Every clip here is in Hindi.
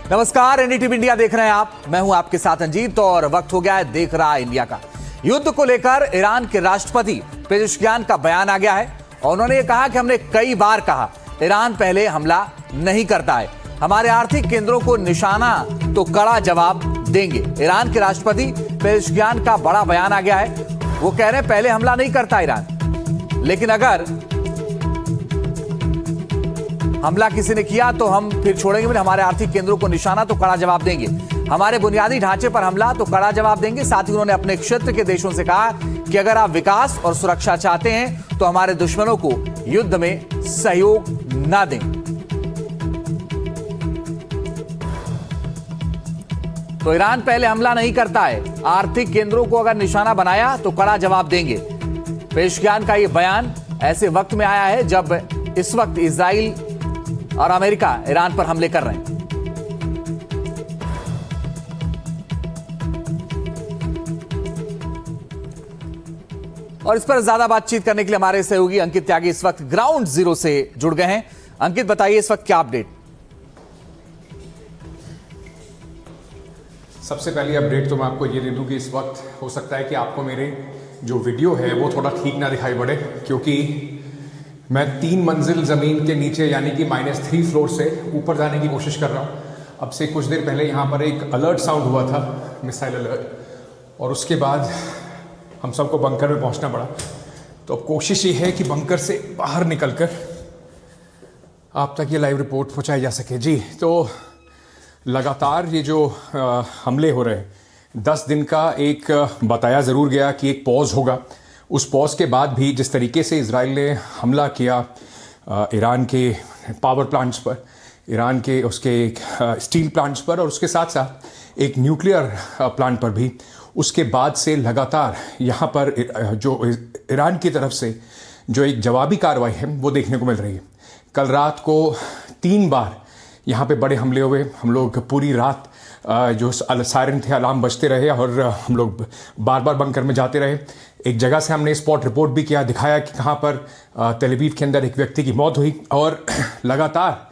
नमस्कार, एनडीटीवी इंडिया देख रहे हैं आप। मैं हूं आपके साथ अंजीत और वक्त हो गया है देख रहा है इंडिया का। युद्ध को लेकर ईरान के राष्ट्रपति पेजेश्कियान का बयान आ गया है और उन्होंने ये कहा कि हमने कई बार कहा ईरान पहले हमला नहीं करता है, हमारे आर्थिक केंद्रों को निशाना तो कड़ा जवाब देंगे। ईरान के राष्ट्रपति पेजेश्कियान का बड़ा बयान आ गया है। वो कह रहे हैं पहले हमला नहीं करता ईरान, लेकिन अगर हमला किसी ने किया तो हम फिर छोड़ेंगे नहीं, हमारे आर्थिक केंद्रों को निशाना तो कड़ा जवाब देंगे, हमारे बुनियादी ढांचे पर हमला तो कड़ा जवाब देंगे। साथ ही उन्होंने अपने क्षेत्र के देशों से कहा कि अगर आप विकास और सुरक्षा चाहते हैं तो हमारे दुश्मनों को युद्ध में सहयोग ना दें। तो ईरान पहले हमला नहीं करता है, आर्थिक केंद्रों को अगर निशाना बनाया तो कड़ा जवाब देंगे। पेजेश्कियान का यह बयान ऐसे वक्त में आया है जब इस वक्त इजराइल और अमेरिका ईरान पर हमले कर रहे हैं। और इस पर ज्यादा बातचीत करने के लिए हमारे सहयोगी अंकित त्यागी इस वक्त ग्राउंड जीरो से जुड़ गए हैं। अंकित, बताइए इस वक्त क्या अपडेट? सबसे पहली अपडेट तो मैं आपको ये दे दूं कि इस वक्त हो सकता है कि आपको मेरे जो वीडियो है वो थोड़ा ठीक ना दिखाई पड़े, क्योंकि मैं 3 मंजिल ज़मीन के नीचे यानी कि -3 फ्लोर से ऊपर जाने की कोशिश कर रहा हूँ। अब से कुछ देर पहले यहाँ पर एक अलर्ट साउंड हुआ था, मिसाइल अलर्ट, और उसके बाद हम सबको बंकर में पहुँचना पड़ा। तो अब कोशिश ये है कि बंकर से बाहर निकलकर आप तक ये लाइव रिपोर्ट पहुँचाई जा सके। जी, तो लगातार ये जो हमले हो रहे हैं, 10 दिन का एक बताया ज़रूर गया कि एक पॉज होगा। उस पॉज के बाद भी जिस तरीके से इजराइल ने हमला किया ईरान के पावर प्लांट्स पर, ईरान के उसके स्टील प्लांट्स पर और उसके साथ साथ एक न्यूक्लियर प्लांट पर भी, उसके बाद से लगातार यहाँ पर जो ईरान की तरफ से जो एक जवाबी कार्रवाई है वो देखने को मिल रही है। कल रात को 3 बार यहाँ पे बड़े हमले हुए। हम लोग पूरी रात जो सायरन थे, अलार्म बजते रहे और हम लोग बार बार बंकर में जाते रहे। एक जगह से हमने स्पॉट रिपोर्ट भी किया, दिखाया कि कहाँ पर तेल अवीव के अंदर एक व्यक्ति की मौत हुई। और लगातार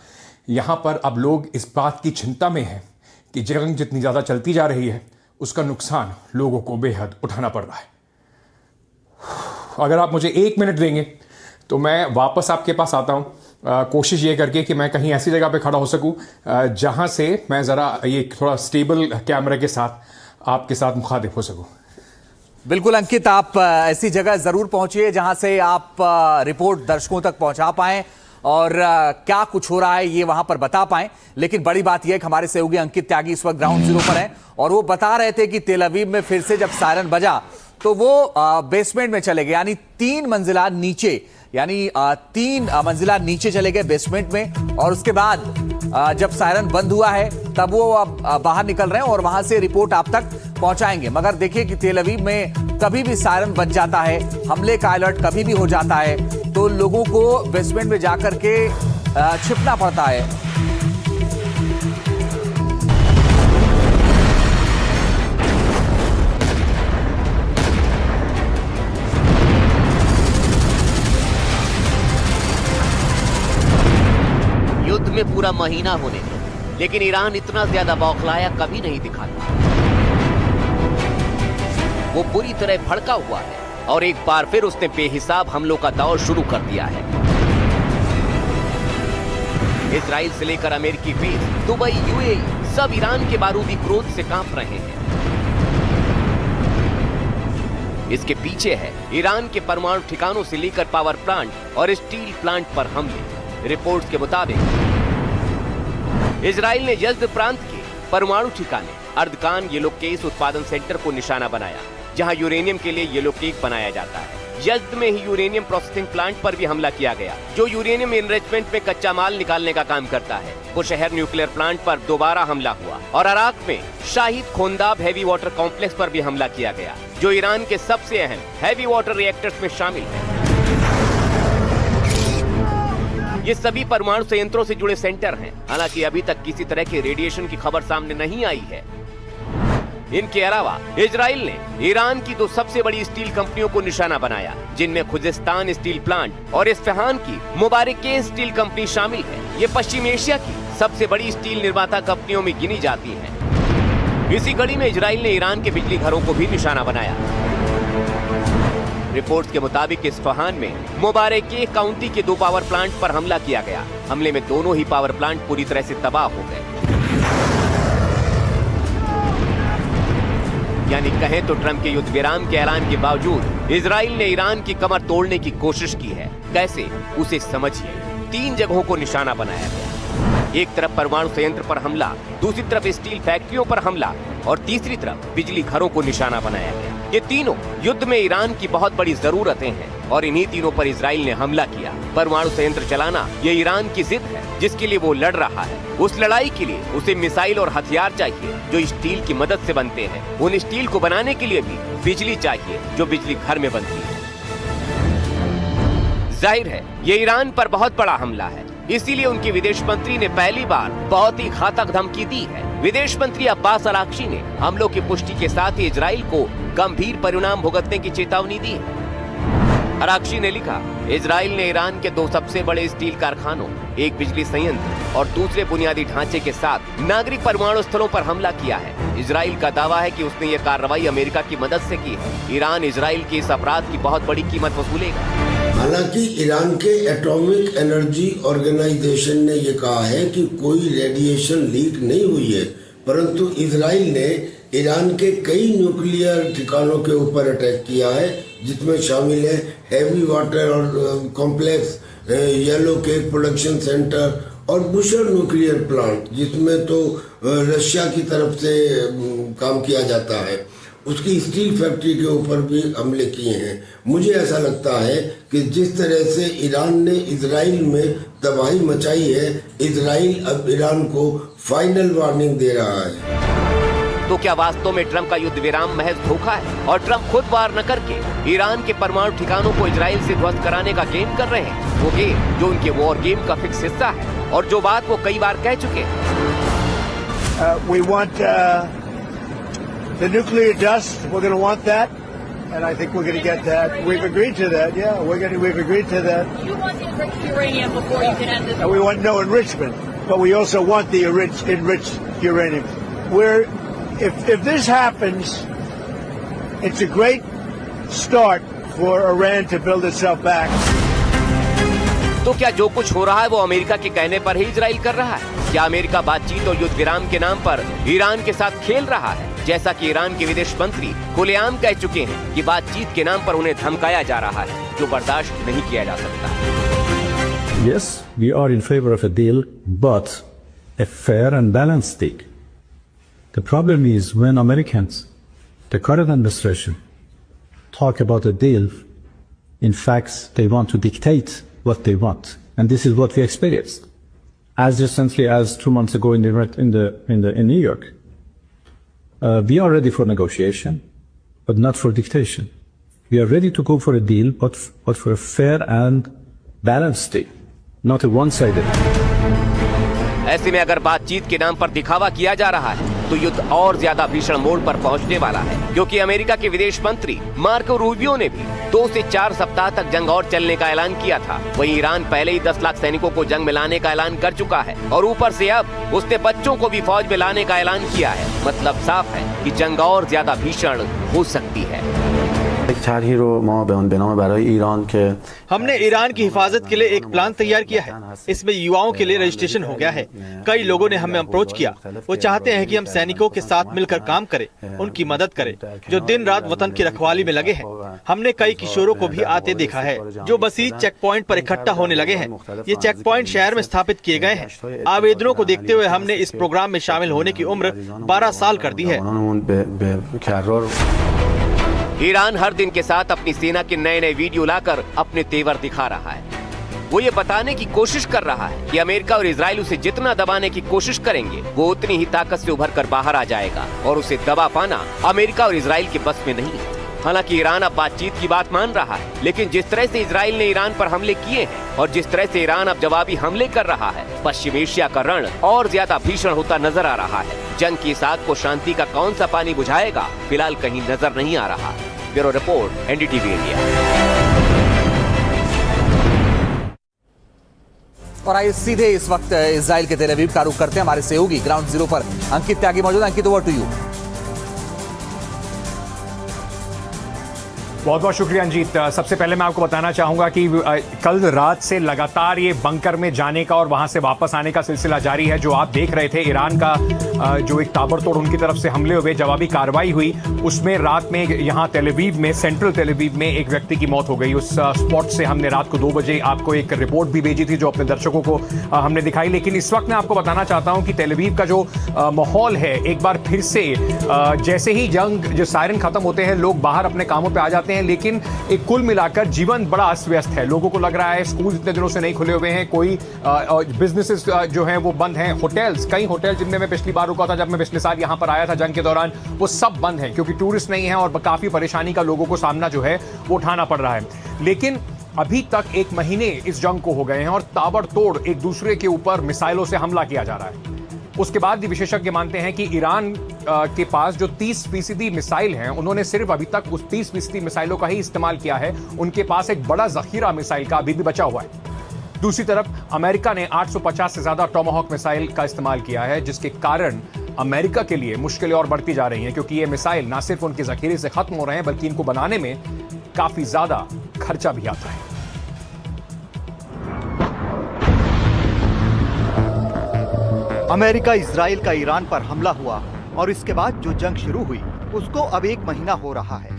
यहाँ पर अब लोग इस बात की चिंता में हैं कि जंग जितनी ज़्यादा चलती जा रही है उसका नुकसान लोगों को बेहद उठाना पड़ रहा है। अगर आप मुझे 1 मिनट देंगे तो मैं वापस आपके पास आता हूँ, कोशिश ये करके कि मैं कहीं ऐसी जगह पे खड़ा हो सकूं जहां से मैं ज़रा ये थोड़ा स्टेबल कैमरे के साथ आपके साथ मुखातिब हो सकूं। बिल्कुल अंकित, आप ऐसी जगह जरूर पहुंचिए जहां से आप रिपोर्ट दर्शकों तक पहुंचा पाएं और क्या कुछ हो रहा है ये वहां पर बता पाएं। लेकिन बड़ी बात यह है कि हमारे सहयोगी अंकित त्यागी इस वक्त ग्राउंड जीरो पर हैं और वो बता रहे थे कि तेल अवीव में फिर से जब सायरन बजा तो वो बेसमेंट में चले गए, यानी 3 मंजिला नीचे, यानी 3 मंजिला नीचे चले गए बेसमेंट में। और उसके बाद जब सायरन बंद हुआ है तब वो अब बाहर निकल रहे हैं और वहां से रिपोर्ट आप तक पहुंचाएंगे। मगर देखिए कि तेल अवीव में कभी भी सायरन बज जाता है, हमले का अलर्ट कभी भी हो जाता है, तो लोगों को बेसमेंट में जाकर के छिपना पड़ता है। युद्ध में पूरा महीना होने को, लेकिन ईरान इतना ज्यादा बौखलाया कभी नहीं दिखाता। वो बुरी तरह भड़का हुआ है और एक बार फिर उसने बेहिसाब हमलों का दौर शुरू कर दिया है। इजराइल से लेकर अमेरिकी बेस, दुबई, यूएई, सब ईरान के बारूदी क्रोध से कांप रहे हैं। इसके पीछे है ईरान के परमाणु ठिकानों से लेकर पावर प्लांट और स्टील प्लांट पर हमले। रिपोर्ट्स के मुताबिक इजराइल ने यज़्द प्रांत के परमाणु ठिकाने अर्दकान येलो केस उत्पादन सेंटर को निशाना बनाया, जहां यूरेनियम के लिए येलो केक बनाया जाता है। यज़्द में ही यूरेनियम प्रोसेसिंग प्लांट पर भी हमला किया गया, जो यूरेनियम एनरिचमेंट में कच्चा माल निकालने का काम करता है। बुशहर न्यूक्लियर प्लांट पर दोबारा हमला हुआ और इराक में शाहिद खोंदाब हैवी वाटर कॉम्प्लेक्स पर भी हमला किया गया, जो ईरान के सबसे अहम हैवी वाटर रिएक्टर्स में शामिल है। ये सभी परमाणु संयंत्रों से जुड़े सेंटर हैं। हालांकि अभी तक किसी तरह के रेडिएशन की खबर सामने नहीं आई है। इनके अलावा इजराइल ने ईरान की 2 सबसे बड़ी स्टील कंपनियों को निशाना बनाया, जिनमें खुजिस्तान स्टील प्लांट और इस्फहान की मुबारके स्टील कंपनी शामिल है। ये पश्चिम एशिया की सबसे बड़ी स्टील निर्माता कंपनियों में गिनी जाती हैं। इसी कड़ी में इजराइल ने ईरान के बिजली घरों को भी निशाना बनाया। रिपोर्ट्स के मुताबिक इस्फहान में मुबारक काउंटी के 2 पावर प्लांट पर हमला किया गया। हमले में दोनों ही पावर प्लांट पूरी तरह से तबाह हो गए। यानी कहें तो ट्रंप के युद्ध विराम के ऐलान के बावजूद इजराइल ने ईरान की कमर तोड़ने की कोशिश की है। कैसे, उसे समझिए। 3 जगहों को निशाना बनाया गया। एक तरफ परमाणु संयंत्र पर हमला, दूसरी तरफ स्टील फैक्ट्रियों पर हमला और तीसरी तरफ बिजली घरों को निशाना बनाया गया। ये तीनों युद्ध में ईरान की बहुत बड़ी जरूरतें हैं और इन्हीं तीनों पर इजराइल ने हमला किया। परमाणु संयंत्र चलाना ये ईरान की जिद है जिसके लिए वो लड़ रहा है। उस लड़ाई के लिए उसे मिसाइल और हथियार चाहिए जो स्टील की मदद से बनते हैं। उन स्टील को बनाने के लिए भी बिजली चाहिए जो बिजली घर में बनती है। जाहिर है ये ईरान पर बहुत बड़ा हमला है, इसीलिए उनके विदेश मंत्री ने पहली बार बहुत ही घातक धमकी दी है। विदेश मंत्री अब्बास अराक्ची ने हमलों की पुष्टि के साथ ही इजराइल को गंभीर परिणाम भुगतने की चेतावनी दी है। अराक्ची ने लिखा, इजराइल ने ईरान के 2 सबसे बड़े स्टील कारखानों, एक बिजली संयंत्र और दूसरे बुनियादी ढांचे के साथ नागरिक परमाणु स्थलों पर हमला किया है। इजराइल का दावा है कि उसने ये कार्रवाई अमेरिका की मदद से की है। ईरान इजराइल के इस अपराध की बहुत बड़ी कीमत वसूलेगा। हालांकि ईरान के एटॉमिक एनर्जी ऑर्गेनाइजेशन ने यह कहा है कि कोई रेडिएशन लीक नहीं हुई है, परंतु इजराइल ने ईरान के कई न्यूक्लियर ठिकानों के ऊपर अटैक किया है, जिसमें शामिल है हैवी वाटर और complex, yellow cake production centre और बुशर न्यूक्लियर प्लांट, जिसमें तो रशिया की तरफ से काम किया जाता है। उसकी स्टील फैक्ट्री के ऊपर भी हमले किए हैं। मुझे ऐसा लगता है कि जिस तरह से ईरान ने इजराइल में तबाही मचाई है, इजराइल अब ईरान को फाइनल वार्निंग दे रहा है। तो क्या वास्तव में ट्रंप का युद्ध विराम महज धोखा है और ट्रंप खुद वार न करके ईरान के परमाणु ठिकानों को इजराइल से ध्वस्त कराने का गेम कर रहे हैं? वो गेम जो उनके वॉर गेम का फिक्स हिस्सा है और जो बात वो कई बार कह चुके हैं। We want the nuclear dust. We're going to want that, and I think we're going to get that. We've agreed to that. Yeah, we've agreed to that. You want the enriched uranium before you can end this. And we want no enrichment, but we also want the enriched uranium. If this happens, it's a great start for Iran to build itself back. तो क्या जो कुछ हो रहा है वो अमेरिका के कहने पर ही इजराइल कर रहा है? क्या अमेरिका बातचीत और युद्ध विराम के नाम पर ईरान के साथ खेल रहा है, जैसा कि ईरान के विदेश मंत्री खुलेआम कह चुके हैं कि बातचीत के नाम पर उन्हें धमकाया जा रहा है, जो बर्दाश्त नहीं किया जा सकता। Yes, we are in favor of a deal, but a fair and balanced deal. The problem is when Americans, the current administration, talk about a deal, in fact, they want to dictate what they want, and this is what we experienced as recently as 2 months ago in New York. We are ready for negotiation, but not for dictation. We are ready to go for a deal, but for a fair and balanced deal, not a one-sided. ऐसे में अगर बातचीत के नाम पर दिखावा किया जा रहा है तो युद्ध और ज्यादा भीषण मोड़ पर पहुंचने वाला है, क्योंकि अमेरिका के विदेश मंत्री मार्को रूबियो ने भी 2 से 4 सप्ताह तक जंग और चलने का ऐलान किया था। वहीं ईरान पहले ही 10 लाख सैनिकों को जंग में लाने का ऐलान कर चुका है और ऊपर से अब उसने बच्चों को भी फौज में लाने का ऐलान किया है। मतलब साफ है कि जंग और ज्यादा भीषण हो सकती है। हमने ईरान की हिफाजत के लिए एक प्लान तैयार किया है। इसमें युवाओं के लिए रजिस्ट्रेशन हो गया है। कई लोगों ने हमें अप्रोच किया। वो चाहते हैं कि हम सैनिकों के साथ मिलकर काम करें, उनकी मदद करें, जो दिन रात वतन की रखवाली में लगे हैं। हमने कई किशोरों को भी आते देखा है जो बसीज चेक पॉइंट पर इकट्ठा होने लगे हैं। ये चेक पॉइंट शहर में स्थापित किए गए हैं। आवेदनों को देखते हुए हमने इस प्रोग्राम में शामिल होने की उम्र 12 साल कर दी है। ईरान हर दिन के साथ अपनी सेना के नए वीडियो लाकर अपने तेवर दिखा रहा है। वो ये बताने की कोशिश कर रहा है कि अमेरिका और इजराइल उसे जितना दबाने की कोशिश करेंगे वो उतनी ही ताकत से उभर कर बाहर आ जाएगा और उसे दबा पाना अमेरिका और इजराइल के बस में नहीं है। हालांकि ईरान अब बातचीत की बात मान रहा है, लेकिन जिस तरह से इजराइल ने ईरान पर हमले किए हैं और जिस तरह से ईरान अब जवाबी हमले कर रहा है, पश्चिम एशिया का रण और ज्यादा भीषण होता नजर आ रहा है। जंग की इस आग को शांति का कौन सा पानी बुझाएगा, फिलहाल कहीं नजर नहीं आ रहा। Bureau report, NDTV India. और आइए सीधे इस वक्त इजराइल के तेल अवीव का रुख करते हैं। हमारे सहयोगी ग्राउंड जीरो पर अंकित त्यागी मौजूद हैं। अंकित, ओवर टू यू। बहुत बहुत शुक्रिया अंजीत। सबसे पहले मैं आपको बताना चाहूंगा कि कल रात से लगातार ये बंकर में जाने का और वहां से वापस आने का सिलसिला जारी है। जो आप देख रहे थे, ईरान का जो एक ताबड़तोड़ उनकी तरफ से हमले हुए, जवाबी कार्रवाई हुई, उसमें रात में यहाँ तेल अवीव में, सेंट्रल तेल अवीव में एक व्यक्ति की मौत हो गई। उस स्पॉट से हमने रात को 2 बजे आपको एक रिपोर्ट भी भेजी थी जो अपने दर्शकों को हमने दिखाई। लेकिन इस वक्त मैं आपको बताना चाहता हूं कि तेल अवीव का जो माहौल है, एक बार फिर से जैसे ही जो सायरन खत्म होते हैं, लोग बाहर अपने कामों पर आ जाते हैं। लेकिन एक कुल मिलाकर जीवन बड़ा अस्त व्यस्त है। लोगों को लग रहा है स्कूल इतने दिनों से नहीं खुले हुए हैं, कोई बिजनेसेस जो हैं वो बंद हैं, होटल्स, कई होटल जिनमें मैं पिछली बार रुका था जब मैं पिछले साल यहां पर आया था जंग के दौरान, वो सब बंद हैं क्योंकि टूरिस्ट नहीं है और काफी परेशानी का लोगों को सामना जो है वो उठाना पड़ रहा है। लेकिन अभी तक 1 महीने इस जंग को हो गए हैं और ताबड़तोड़ एक दूसरे के ऊपर मिसाइलों से हमला किया जा रहा है। उसके बाद भी विशेषज्ञ मानते हैं कि ईरान के पास जो 30% मिसाइल हैं, उन्होंने सिर्फ अभी तक उस 30% मिसाइलों का ही इस्तेमाल किया है। उनके पास एक बड़ा जखीरा मिसाइल का अभी भी बचा हुआ है। दूसरी तरफ अमेरिका ने 850 से ज्यादा टॉमाहॉक मिसाइल का इस्तेमाल किया है, जिसके कारण अमेरिका के लिए मुश्किलें और बढ़ती जा रही हैं क्योंकि ये मिसाइल ना सिर्फ उनके जखीरे से खत्म हो रहे हैं बल्कि इनको बनाने में काफी ज्यादा खर्चा भी आता है। अमेरिका इजराइल का ईरान पर हमला हुआ और इसके बाद जो जंग शुरू हुई उसको अब 1 महीना हो रहा है।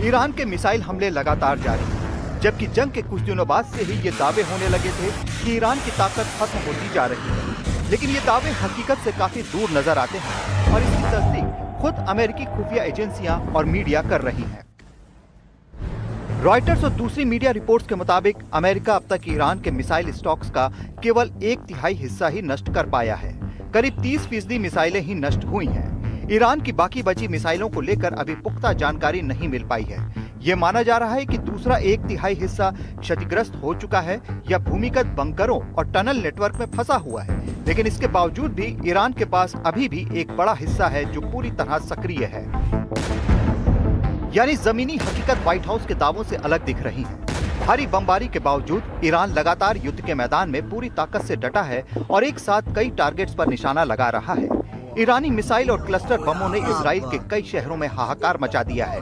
ईरान के मिसाइल हमले लगातार जारी हैं, जबकि जंग के कुछ दिनों बाद से ही ये दावे होने लगे थे कि ईरान की ताकत खत्म होती जा रही है। लेकिन ये दावे हकीकत से काफी दूर नजर आते हैं और इसकी तस्दीक खुद अमेरिकी खुफिया एजेंसियां और मीडिया कर रही हैं। रॉयटर्स और दूसरी मीडिया रिपोर्ट्स के मुताबिक अमेरिका अब तक ईरान के मिसाइल स्टॉक्स का केवल 1/3 हिस्सा ही नष्ट कर पाया है। करीब 30% मिसाइलें ही नष्ट हुई हैं। ईरान की बाकी बची मिसाइलों को लेकर अभी पुख्ता जानकारी नहीं मिल पाई है। ये माना जा रहा है कि दूसरा 1/3 हिस्सा क्षतिग्रस्त हो चुका है या भूमिगत बंकरों और टनल नेटवर्क में फंसा हुआ है। लेकिन इसके बावजूद भी ईरान के पास अभी भी एक बड़ा हिस्सा है जो पूरी तरह सक्रिय है। यानी जमीनी हकीकत व्हाइट हाउस के दावों से अलग दिख रही है। भारी बमबारी के बावजूद ईरान लगातार युद्ध के मैदान में पूरी ताकत से डटा है और एक साथ कई टारगेट्स पर निशाना लगा रहा है। ईरानी मिसाइल और क्लस्टर बमों ने इजराइल के कई शहरों में हाहाकार मचा दिया है।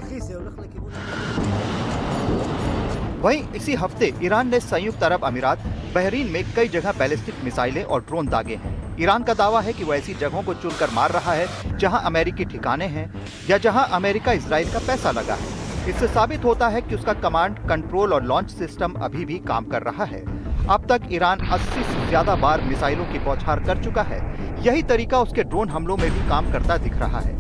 वहीं इसी हफ्ते ईरान ने संयुक्त अरब अमीरात, बहरीन में कई जगह बैलिस्टिक मिसाइलें और ड्रोन दागे हैं। ईरान का दावा है कि वो ऐसी जगहों को चुनकर मार रहा है जहां अमेरिकी ठिकाने हैं या जहां अमेरिका इजराइल का पैसा लगा है। इससे साबित होता है कि उसका कमांड, कंट्रोल और लॉन्च सिस्टम अभी भी काम कर रहा है। अब तक ईरान 80 से ज्यादा बार मिसाइलों की बौछार कर चुका है। यही तरीका उसके ड्रोन हमलों में भी काम करता दिख रहा है।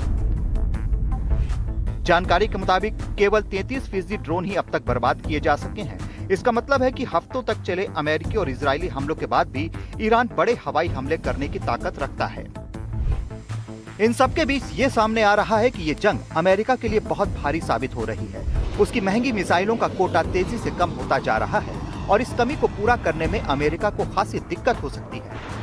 जानकारी के मुताबिक केवल 33% ड्रोन ही अब तक बर्बाद किए जा सके हैं। इसका मतलब है कि हफ्तों तक चले अमेरिकी और इजरायली हमलों के बाद भी ईरान बड़े हवाई हमले करने की ताकत रखता है। इन सबके बीच ये सामने आ रहा है कि ये जंग अमेरिका के लिए बहुत भारी साबित हो रही है। उसकी महंगी मिसाइलों का कोटा तेजी से कम होता जा रहा है और इस कमी को पूरा करने में अमेरिका को खासी दिक्कत हो सकती है।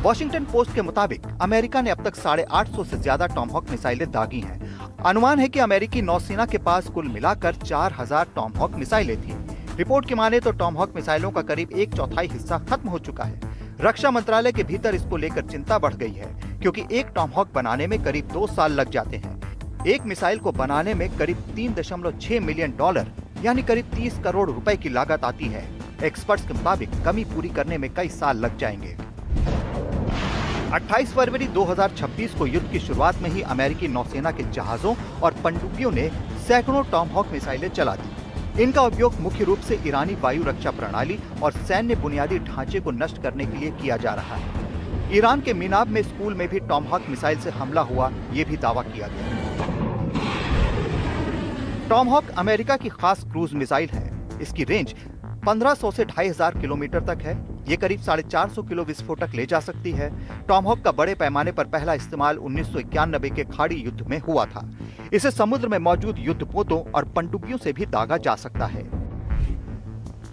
वॉशिंगटन पोस्ट के मुताबिक अमेरिका ने अब तक 850 से ज्यादा टॉमहॉक मिसाइलें दागी हैं। अनुमान है कि अमेरिकी नौसेना के पास कुल मिलाकर 4000 टॉमहॉक मिसाइलें थी। रिपोर्ट की माने तो टॉमहॉक मिसाइलों का करीब 1/4 हिस्सा खत्म हो चुका है। रक्षा मंत्रालय के भीतर इसको लेकर चिंता बढ़ गई है क्योंकि एक टॉमहॉक बनाने में करीब 2 साल लग जाते हैं। एक मिसाइल को बनाने में करीब $3.6 मिलियन यानी करीब 30 करोड़ रुपए की लागत आती है। एक्सपर्ट्स के मुताबिक कमी पूरी करने में कई साल लग जाएंगे। 28 फरवरी 2026 को युद्ध की शुरुआत में ही अमेरिकी नौसेना के जहाजों और पनडुब्बियों ने सैकड़ों टॉमहॉक मिसाइलें चला दी। इनका उपयोग मुख्य रूप से ईरानी वायु रक्षा प्रणाली और सैन्य बुनियादी ढांचे को नष्ट करने के लिए किया जा रहा है। ईरान के मिनाब में स्कूल में भी टॉमहॉक मिसाइल से हमला हुआ, ये भी दावा किया गया। टॉमहॉक अमेरिका की खास क्रूज मिसाइल है। इसकी रेंज 1500 से 2500 किलोमीटर तक है। ये करीब 450 किलो विस्फोटक ले जा सकती है। टॉमहॉक का बड़े पैमाने पर पहला इस्तेमाल 1991 के खाड़ी युद्ध में हुआ था। इसे समुद्र में मौजूद युद्धपोतों और पनडुब्बियों से भी दागा जा सकता है।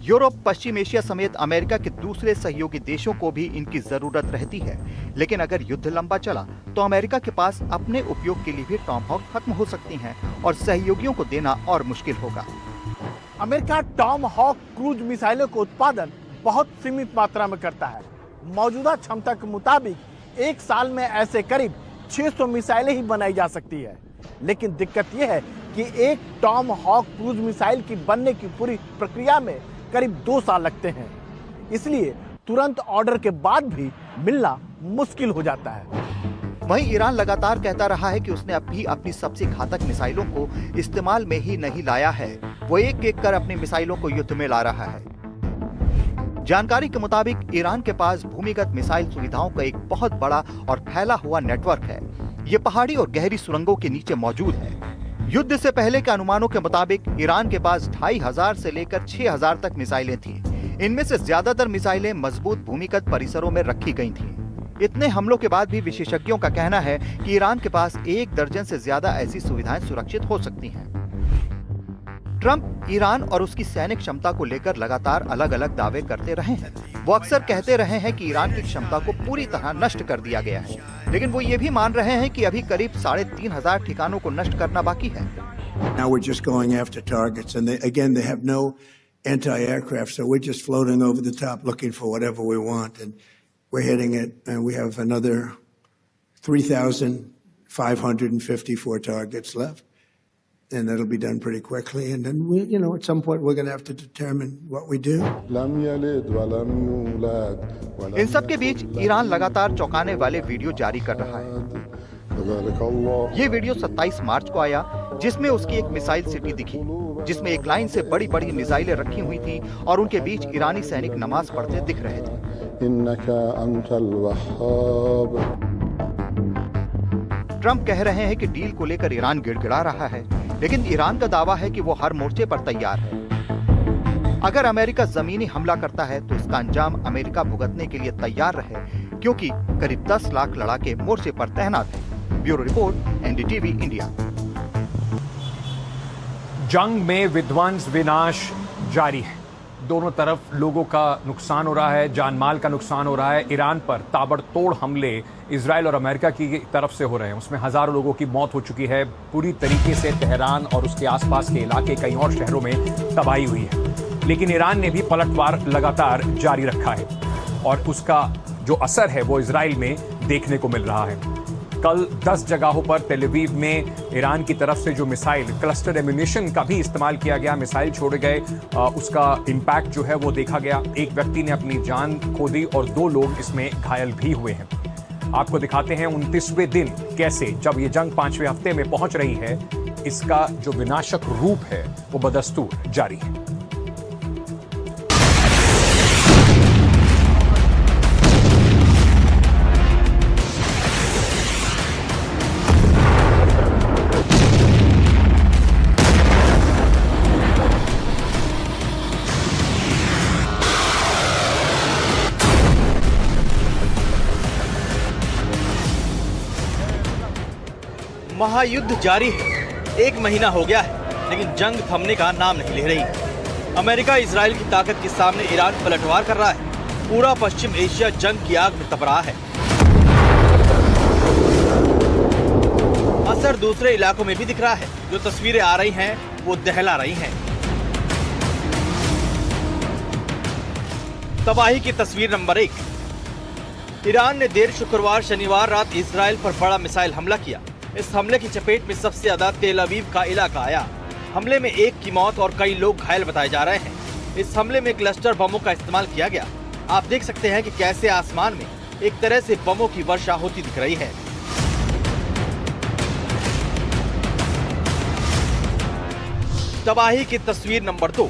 यूरोप, पश्चिम एशिया समेत अमेरिका के दूसरे सहयोगी देशों को भी इनकी जरूरत रहती है। लेकिन अगर युद्ध लंबा चला तो अमेरिका के पास अपने उपयोग के लिए भी टॉमहॉक खत्म हो सकती हैं और सहयोगियों को देना और मुश्किल होगा। अमेरिका टॉमहॉक क्रूज मिसाइलों का उत्पादन बहुत सीमित मात्रा में करता है। मौजूदा क्षमता के मुताबिक एक साल में ऐसे करीब 600 मिसाइलें ही बनाई जा सकती है। लेकिन दिक्कत यह है कि एक टॉम हॉक क्रूज मिसाइल की बनने की पूरी प्रक्रिया में करीब 2 साल लगते हैं। इसलिए तुरंत ऑर्डर के बाद भी मिलना मुश्किल हो जाता है। वहीं ईरान लगातार कहता रहा है कि उसने अब भी अपनी सबसे घातक मिसाइलों को इस्तेमाल में ही नहीं लाया है। वो एक एक कर अपनी मिसाइलों को युद्ध में ला रहा है। जानकारी के मुताबिक ईरान के पास भूमिगत मिसाइल सुविधाओं का एक बहुत बड़ा और फैला हुआ नेटवर्क है। ये पहाड़ी और गहरी सुरंगों के नीचे मौजूद है। युद्ध से पहले के अनुमानों के मुताबिक ईरान के पास 2500 से लेकर 6000 तक मिसाइलें थीं। इनमें से ज्यादातर मिसाइलें मजबूत भूमिगत परिसरों में रखी गई थीं। इतने हमलों के बाद भी विशेषज्ञों का कहना है कि ईरान के पास 1 दर्जन से ज्यादा ऐसी सुविधाएं सुरक्षित हो सकती हैं। ट्रंप ईरान और उसकी सैनिक क्षमता को लेकर लगातार अलग अलग दावे करते रहे हैं। वो अक्सर कहते रहे हैं कि ईरान की क्षमता को पूरी तरह नष्ट कर दिया गया है, लेकिन वो ये भी मान रहे हैं कि अभी करीब 3500 ठिकानों को नष्ट करना बाकी है। Now we're just going after targets, and they have no anti-aircraft, so we're just floating over the top looking for whatever we want, and we're hitting it. And we have another 3,554 targets left. And that'll be done pretty quickly. And then we, at some point we're going to have to determine what we do. इन सब के बीच ईरान लगातार चौंकाने वाले वीडियो जारी कर रहा है। ये वीडियो 27 मार्च को आया, जिसमें उसकी एक मिसाइल सिटी दिखी, जिसमें एक लाइन से बड़ी बड़ी मिसाइलें रखी हुई थी और उनके बीच ईरानी सैनिक नमाज पढ़ते दिख रहे थे। ट्रंप कह रहे हैं कि डील को लेकर ईरान गिड़गिड़ा रहा है, लेकिन ईरान का दावा है कि वो हर मोर्चे पर तैयार है। अगर अमेरिका जमीनी हमला करता है तो इसका अंजाम अमेरिका भुगतने के लिए तैयार रहे, क्योंकि करीब 10 लाख लड़ाके मोर्चे पर तैनात हैं। Bureau report, NDTV India. जंग में विध्वंस विनाश जारी है। दोनों तरफ लोगों का नुकसान हो रहा है, जान माल का नुकसान हो रहा है। ईरान पर ताबड़तोड़ हमले इजराइल और अमेरिका की तरफ से हो रहे हैं, उसमें हजारों लोगों की मौत हो चुकी है। पूरी तरीके से तेहरान और उसके आसपास के इलाके, कई और शहरों में तबाही हुई है। लेकिन ईरान ने भी पलटवार लगातार जारी रखा है और उसका जो असर है वो इजराइल में देखने को मिल रहा है। कल 10 जगहों पर तेल अवीव में ईरान की तरफ से जो मिसाइल क्लस्टर एम्यूनिशन का भी इस्तेमाल किया गया, मिसाइल छोड़े गए, उसका इम्पैक्ट जो है वो देखा गया। एक व्यक्ति ने अपनी जान खो दी और 2 लोग इसमें घायल भी हुए हैं। आपको दिखाते हैं 29वें दिन कैसे, जब ये जंग 5वें हफ्ते में पहुंच रही है, इसका जो विनाशक रूप है वो बदस्तूर जारी है। महायुद्ध जारी है। 1 महीना हो गया है, लेकिन जंग थमने का नाम नहीं ले रही। अमेरिका इजराइल की ताकत के सामने ईरान पलटवार कर रहा है। पूरा पश्चिम एशिया जंग की आग में तप रहा है। असर दूसरे इलाकों में भी दिख रहा है। जो तस्वीरें आ रही हैं वो दहला रही हैं। तबाही की तस्वीर नंबर 1। ईरान ने देर शुक्रवार शनिवार रात इजराइल पर बड़ा मिसाइल हमला किया। इस हमले की चपेट में सबसे ज्यादा तेल अवीव का इलाका आया। हमले में 1 की मौत और कई लोग घायल बताए जा रहे हैं। इस हमले में क्लस्टर बमों का इस्तेमाल किया गया। आप देख सकते हैं कि कैसे आसमान में एक तरह से बमों की वर्षा होती दिख रही है। तबाही की तस्वीर नंबर 2।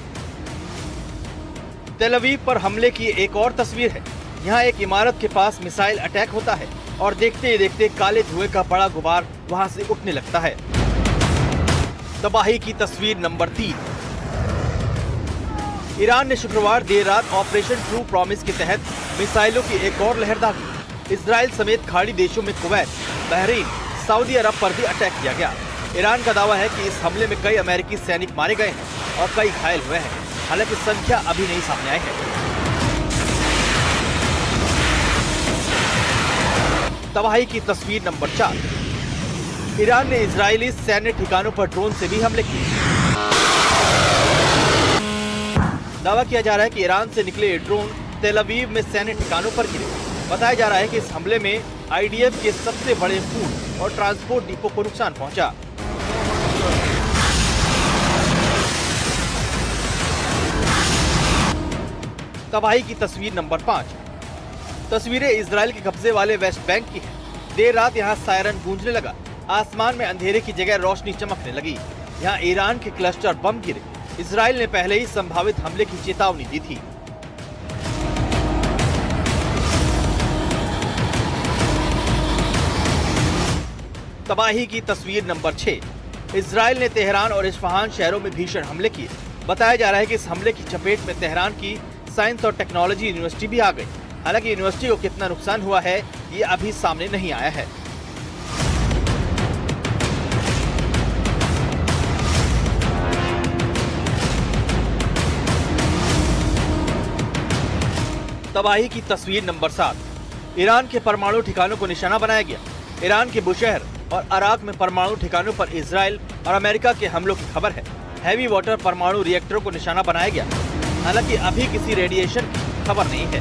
तेल अवीव पर हमले की एक और तस्वीर है। यहाँ एक इमारत के पास मिसाइल अटैक होता है और देखते ही देखते काले धुएं का बड़ा गुबार वहां से उठने लगता है। तबाही की तस्वीर नंबर 3। ईरान ने शुक्रवार देर रात ऑपरेशन ट्रू प्रॉमिस के तहत मिसाइलों की एक और लहर दागी। इजराइल समेत खाड़ी देशों में कुवैत, बहरीन, सऊदी अरब पर भी अटैक किया गया। ईरान का दावा है कि इस हमले में कई अमेरिकी सैनिक मारे गए हैं और कई घायल हुए हैं। हालांकि संख्या अभी नहीं सामने आई है। तबाही की तस्वीर नंबर 4। ईरान ने इजरायली सैन्य ठिकानों पर ड्रोन से भी हमले किए। दावा किया जा रहा है कि ईरान से निकले ड्रोन तेल अवीव में सैन्य ठिकानों पर गिरे। बताया जा रहा है कि इस हमले में IDF के सबसे बड़े फूड और ट्रांसपोर्ट डिपो को नुकसान पहुंचा। तबाही की तस्वीर नंबर 5। तस्वीरें इजराइल के कब्जे वाले वेस्ट बैंक की हैं। देर रात यहां सायरन गूंजने लगा। आसमान में अंधेरे की जगह रोशनी चमकने लगी। यहां ईरान के क्लस्टर बम गिरे। इजराइल ने पहले ही संभावित हमले की चेतावनी दी थी। तबाही की तस्वीर नंबर 6। इजराइल ने तेहरान और इस्फहान शहरों में भीषण हमले किए। बताया जा रहा है कि इस हमले की चपेट में तेहरान की साइंस और टेक्नोलॉजी यूनिवर्सिटी भी आ गई। हालांकि यूनिवर्सिटी को कितना नुकसान हुआ है ये अभी सामने नहीं आया है। तबाही की तस्वीर नंबर 7। ईरान के परमाणु ठिकानों को निशाना बनाया गया। ईरान के बुशहर और अराक में परमाणु ठिकानों पर इजराइल और अमेरिका के हमलों की खबर है। हैवी वाटर परमाणु रिएक्टरों को निशाना बनाया गया। हालांकि अभी किसी रेडिएशन की खबर नहीं है।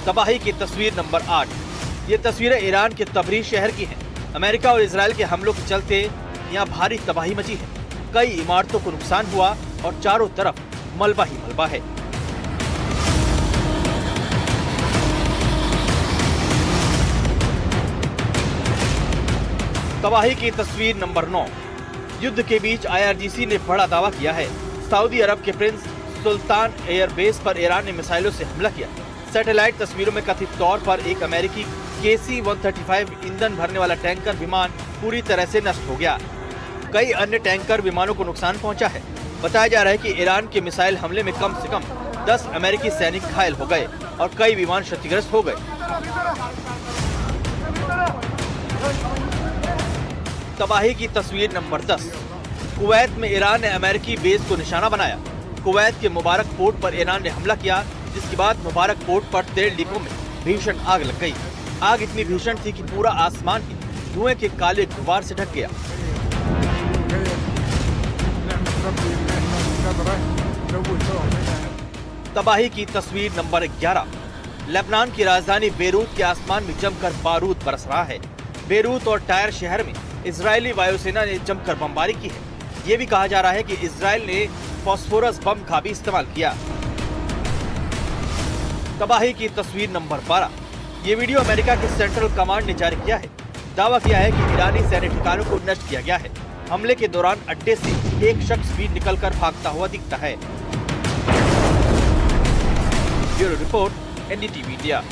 तबाही की तस्वीर नंबर 8। ये तस्वीरें ईरान के तबरीज शहर की हैं। अमेरिका और इजराइल के हमलों के चलते यहाँ भारी तबाही मची है। कई इमारतों को नुकसान हुआ और चारों तरफ मलबा ही मलबा है। तबाही की तस्वीर नंबर 9। युद्ध के बीच IRGC ने बड़ा दावा किया है। सऊदी अरब के प्रिंस सुल्तान एयरबेस पर ईरान ने मिसाइलों से हमला किया। सैटेलाइट तस्वीरों में कथित तौर पर एक अमेरिकी KC-135 ईंधन भरने वाला टैंकर विमान पूरी तरह से नष्ट हो गया। कई अन्य टैंकर विमानों को नुकसान पहुंचा है। बताया जा रहा है कि ईरान के मिसाइल हमले में कम से कम 10 अमेरिकी सैनिक घायल हो गए और कई विमान क्षतिग्रस्त हो गए। तबाही की तस्वीर नंबर 10। कुवैत में ईरान ने अमेरिकी बेस को निशाना बनाया। कुवैत के मुबारक पोर्ट पर ईरान ने हमला किया, जिसके बाद मुबारक पोर्ट पर तेल डिपो में भीषण आग लग गई। आग इतनी भीषण थी कि पूरा आसमान ही धुएं के काले गुबार से ढक गया। तबाही की तस्वीर नंबर 11। लेबनान की राजधानी बेरूत के आसमान में जमकर बारूद बरस रहा है। बेरूत और टायर शहर में इजरायली वायुसेना ने जमकर बमबारी की है। ये भी कहा जा रहा है कि इजराइल ने फास्फोरस बम का भी इस्तेमाल किया। तबाही की तस्वीर नंबर 12। ये वीडियो अमेरिका के सेंट्रल कमांड ने जारी किया है। दावा किया है कि ईरानी सैन्य ठिकानों को नष्ट किया गया है। हमले के दौरान अड्डे से एक शख्स भी निकलकर भागता हुआ दिखता है। Bureau report, NDTV India.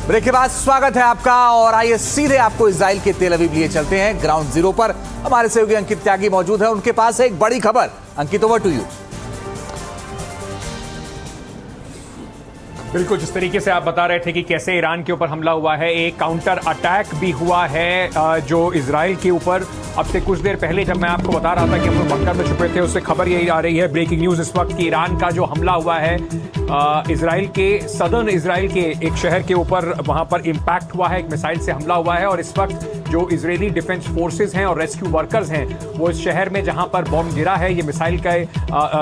Break के बाद स्वागत है आपका और आइए सीधे आपको इजराइल के तेल अवीव लिए चलते हैं। ग्राउंड जीरो पर हमारे सहयोगी अंकित त्यागी मौजूद है। उनके पास है एक बड़ी खबर। अंकित, ओवर टू यू। बिल्कुल, जिस तरीके से आप बता रहे थे कि कैसे ईरान के ऊपर हमला हुआ है, एक काउंटर अटैक भी हुआ है जो इजराइल के ऊपर। अब से कुछ देर पहले जब मैं आपको बता रहा था कि हम लोग बंकर में छुपे थे, उससे खबर यही आ रही है, ब्रेकिंग न्यूज इस वक्त कि ईरान का जो हमला हुआ है इजराइल के सदर्न इजराइल के एक शहर के ऊपर, वहां पर इम्पैक्ट हुआ है, एक मिसाइल से हमला हुआ है। और इस वक्त जो इजरायली डिफेंस फोर्सेज हैं और रेस्क्यू वर्कर्स हैं, वो इस शहर में जहां पर बॉम्ब गिरा है, ये मिसाइल का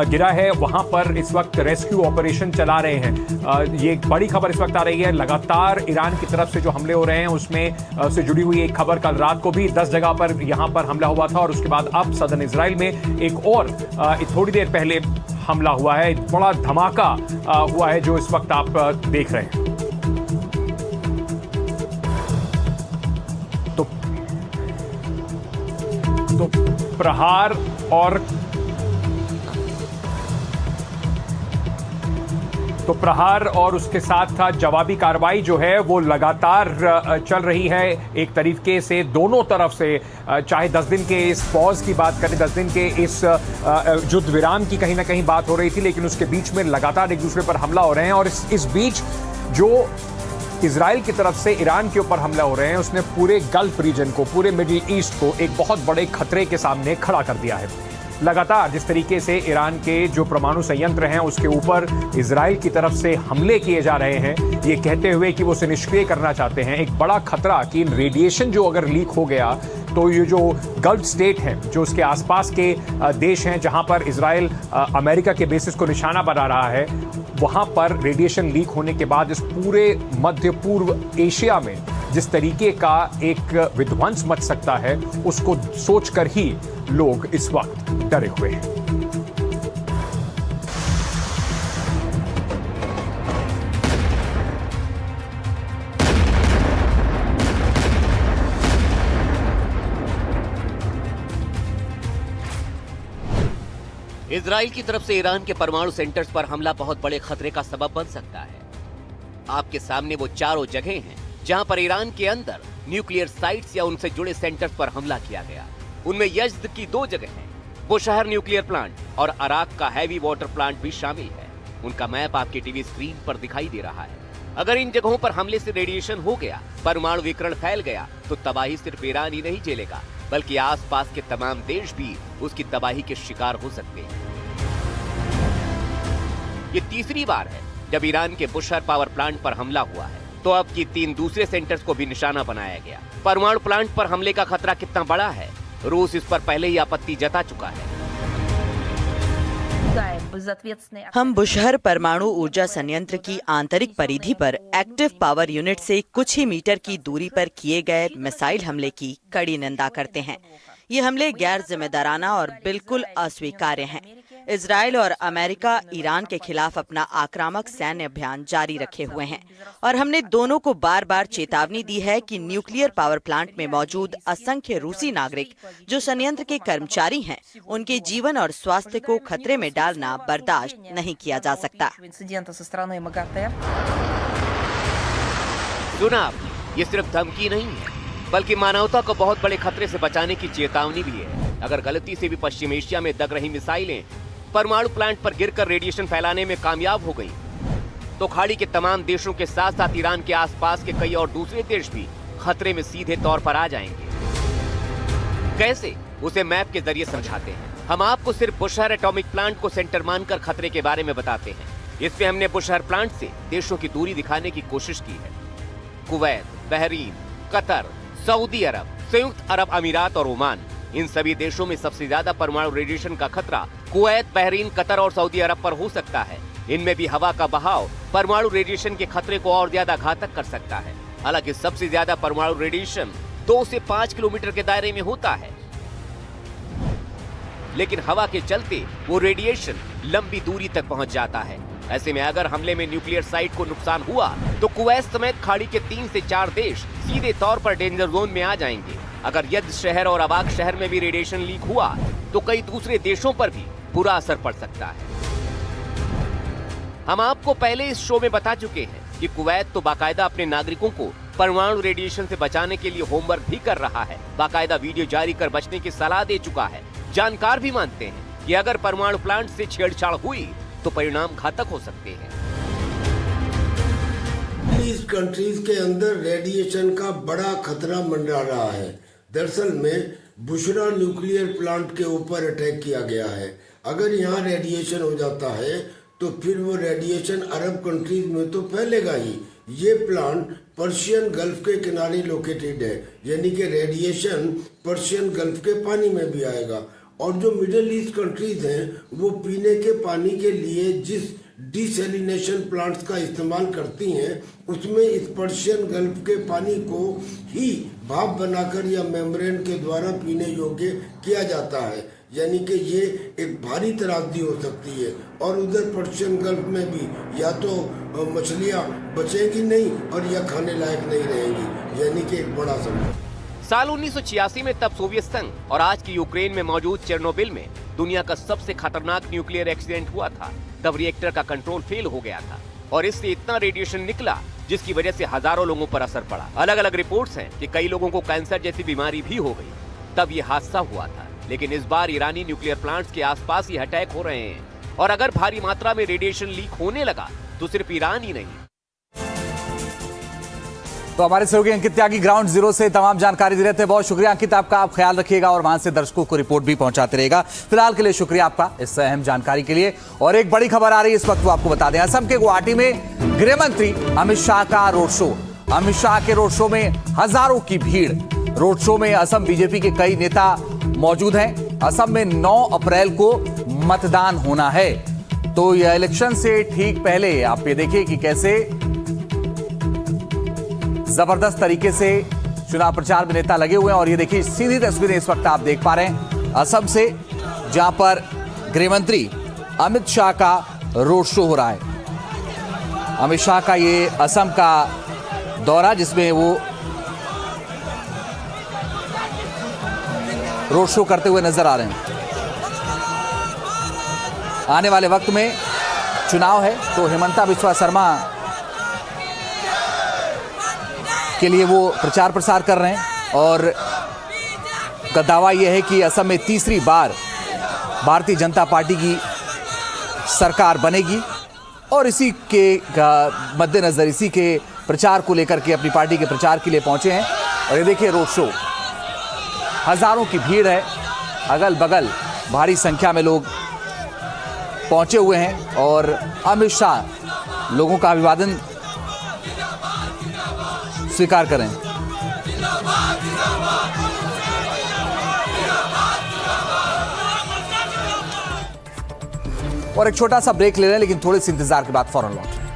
गिरा है, वहां पर इस वक्त रेस्क्यू ऑपरेशन चला रहे हैं। ये एक बड़ी खबर इस वक्त आ रही है। लगातार ईरान की तरफ से जो हमले हो रहे हैं उसमें से जुड़ी हुई एक खबर, कल रात को भी 10 जगह पर यहां पर हमला हुआ था और उसके बाद अब सदर्न इजराइल में एक और थोड़ी देर पहले हमला हुआ है। बड़ा धमाका हुआ है जो इस वक्त आप देख रहे हैं। तो प्रहार और उसके साथ था जवाबी कार्रवाई जो है वो लगातार चल रही है। एक तरीके से दोनों तरफ से, चाहे 10 दिन के इस पॉज की बात करें, 10 दिन के इस युद्ध विराम की कहीं ना कहीं बात हो रही थी, लेकिन उसके बीच में लगातार एक दूसरे पर हमला हो रहे हैं। और इस बीच जो इजराइल की तरफ से ईरान के ऊपर हमला हो रहे हैं, उसने पूरे गल्फ रीजन को, पूरे मिडिल ईस्ट को एक बहुत बड़े खतरे के सामने खड़ा कर दिया है। लगातार जिस तरीके से ईरान के जो परमाणु संयंत्र हैं उसके ऊपर इजराइल की तरफ से हमले किए जा रहे हैं, ये कहते हुए कि वो उसे निष्क्रिय करना चाहते हैं। एक बड़ा खतरा कि रेडिएशन जो अगर लीक हो गया तो ये जो गल्फ स्टेट हैं, जो उसके आसपास के देश हैं जहां पर इजराइल अमेरिका के बेसिस को निशाना बना रहा है, वहां पर रेडिएशन लीक होने के बाद इस पूरे मध्य पूर्व एशिया में जिस तरीके का एक विध्वंस मच सकता है, उसको सोचकर ही लोग इस वक्त डरे हुए हैं। इजराइल की तरफ से ईरान के परमाणु सेंटर्स पर हमला बहुत बड़े खतरे का सबब बन सकता है। आपके सामने वो चारों जगह हैं जहां पर ईरान के अंदर न्यूक्लियर साइट्स या उनसे जुड़े सेंटर्स पर हमला किया गया। उनमें यज़्द की 2 जगह हैं, बुशहर न्यूक्लियर प्लांट और अराक का हैवी वाटर प्लांट भी शामिल है। उनका मैप आपकी टीवी स्क्रीन पर दिखाई दे रहा है। अगर इन जगहों पर हमले से रेडिएशन हो गया, परमाणु विकिरण फैल गया, तो तबाही सिर्फ ईरान ही नहीं झेलेगा, बल्कि आसपास के तमाम देश भी उसकी तबाही के शिकार हो सकते हैं। ये तीसरी बार है जब ईरान के बुशहर पावर प्लांट पर हमला हुआ है, तो अब की 3 दूसरे सेंटर्स को भी निशाना बनाया गया। परमाणु प्लांट पर हमले का खतरा कितना बड़ा है, रूस इस पर पहले ही आपत्ति जता चुका है। हम बुशहर परमाणु ऊर्जा संयंत्र की आंतरिक परिधि पर एक्टिव पावर यूनिट से कुछ ही मीटर की दूरी पर किए गए मिसाइल हमले की कड़ी निंदा करते हैं। ये हमले गैर जिम्मेदाराना और बिल्कुल अस्वीकार्य हैं। इजराइल और अमेरिका ईरान के खिलाफ अपना आक्रामक सैन्य अभियान जारी रखे हुए हैं और हमने दोनों को बार बार चेतावनी दी है कि न्यूक्लियर पावर प्लांट में मौजूद असंख्य रूसी नागरिक जो संयंत्र के कर्मचारी हैं, उनके जीवन और स्वास्थ्य को खतरे में डालना बर्दाश्त नहीं किया जा सकता। सुना आपने, ये सिर्फ धमकी नहीं है, बल्कि मानवता को बहुत बड़े खतरे से बचाने की चेतावनी भी है। अगर गलती से भी पश्चिम एशिया में दग रही मिसाइलें परमाणु प्लांट पर गिरकर रेडिएशन फैलाने में कामयाब हो गई, तो खाड़ी के तमाम देशों के साथ साथ ईरान के आसपास के कई और दूसरे देश भी खतरे में सीधे तौर पर आ जाएंगे। कैसे, उसे मैप के जरिए समझाते हैं। हम आपको सिर्फ बुशहर एटॉमिक प्लांट को सेंटर मानकर खतरे के बारे में बताते हैं। इसमें हमने बुशहर प्लांट से देशों की दूरी दिखाने की कोशिश की है। कुवैत, बहरीन, कतर, सऊदी अरब, संयुक्त अरब अमीरात और ओमान, इन सभी देशों में सबसे ज्यादा परमाणु रेडिएशन का खतरा कुवैत, बहरीन, कतर और सऊदी अरब पर हो सकता है। इनमें भी हवा का बहाव परमाणु रेडिएशन के खतरे को और ज्यादा घातक कर सकता है। हालांकि सबसे ज्यादा परमाणु रेडिएशन 2 से 5 किलोमीटर के दायरे में होता है, लेकिन हवा के चलते वो रेडिएशन लंबी दूरी तक पहुंच जाता है। ऐसे में अगर हमले में न्यूक्लियर साइट को नुकसान हुआ तो कुवैत समेत खाड़ी के 3 से 4 देश सीधे तौर पर डेंजर जोन में आ जाएंगे। अगर यज़्द शहर और अबाक शहर में भी रेडिएशन लीक हुआ तो कई दूसरे देशों पर भी बुरा असर पड़ सकता है। हम आपको पहले इस शो में बता चुके हैं कि कुवैत तो बाकायदा अपने नागरिकों को परमाणु रेडिएशन से बचाने के लिए होमवर्क भी कर रहा है, बाकायदा वीडियो जारी कर बचने की सलाह दे चुका है। जानकार भी मानते हैं कि अगर परमाणु प्लांट से छेड़छाड़ हुई तो परिणाम घातक हो सकते हैं। इस कंट्रीज के अंदर रेडिएशन का बड़ा खतरा मंडरा रहा है। दरअसल में बुशरा न्यूक्लियर प्लांट के ऊपर अटैक किया गया है। अगर यहाँ रेडिएशन हो जाता है तो फिर वो रेडिएशन अरब कंट्रीज में तो फैलेगा ही। ये प्लांट पर्शियन गल्फ के किनारे लोकेटेड है, यानी कि रेडिएशन पर्शियन गल्फ के पानी में भी आएगा। और जो मिडिल ईस्ट कंट्रीज हैं वो पीने के पानी के लिए जिस डिसैलिनेशन प्लांट्स का इस्तेमाल करती हैं उसमें इस पर्शियन गल्फ के पानी को ही भाप बनाकर या मेम्ब्रेन के द्वारा पीने योग्य किया जाता है, यानी कि ये एक भारी त्रासदी हो सकती है। और उधर पर्शियन गल्फ में भी या तो मछलियाँ बचेगी नहीं और या खाने लायक नहीं रहेंगी, यानी कि एक बड़ा संकट। साल 1986 में तब सोवियत संघ और आज की यूक्रेन में मौजूद चेर्नोबिल में दुनिया का सबसे खतरनाक न्यूक्लियर एक्सीडेंट हुआ था। तब रिएक्टर का कंट्रोल फेल हो गया था और इससे इतना रेडिएशन निकला जिसकी वजह से हजारों लोगों पर असर पड़ा। अलग अलग रिपोर्ट्स हैं कि कई लोगों को कैंसर जैसी बीमारी भी हो गई। तब ये हादसा हुआ था, लेकिन इस बार ईरानी न्यूक्लियर प्लांट्स के आसपास ही अटैक हो रहे हैं और अगर भारी मात्रा में रेडिएशन लीक होने लगा तो सिर्फ ईरान ही नहीं तो हमारे सहयोगी अंकित त्यागी ग्राउंड जीरो से तमाम जानकारी दे रहे थे। बहुत शुक्रिया अंकित आपका, आप ख्याल रखिएगा और वहां से दर्शकों को रिपोर्ट भी पहुंचाते रहेगा। फिलहाल के लिए शुक्रिया आपका इस अहम जानकारी के लिए। और एक बड़ी खबर आ रही है इस वक्त, वो आपको बता दें। असम के गुवाहाटी में गृह मंत्री अमित शाह का रोड शो। अमित शाह के रोड शो में हजारों की भीड़। रोड शो में असम बीजेपी के कई नेता मौजूद हैं। असम में 9 अप्रैल को मतदान होना है, तो यह इलेक्शन से ठीक पहले आप ये देखिए कि कैसे जबरदस्त तरीके से चुनाव प्रचार में नेता लगे हुए हैं। और ये देखिए सीधी तस्वीरें इस वक्त आप देख पा रहे हैं असम से, जहां पर गृह मंत्री अमित शाह का रोड शो हो रहा है। अमित शाह का ये असम का दौरा, जिसमें वो रोड शो करते हुए नजर आ रहे हैं। आने वाले वक्त में चुनाव है, तो हिमंता बिस्वा शर्मा के लिए वो प्रचार प्रसार कर रहे हैं। और का दावा यह है कि असम में तीसरी बार भारतीय जनता पार्टी की सरकार बनेगी। और इसी के मद्देनजर, इसी के प्रचार को लेकर के अपनी पार्टी के प्रचार के लिए पहुंचे हैं। और ये देखिए रोड शो, हजारों की भीड़ है, अगल बगल भारी संख्या में लोग पहुंचे हुए हैं। और अमित शाह लोगों का अभिवादन स्वीकार करें। और एक छोटा सा ब्रेक ले रहे हैं, लेकिन थोड़े से इंतजार के बाद फौरन लौटें।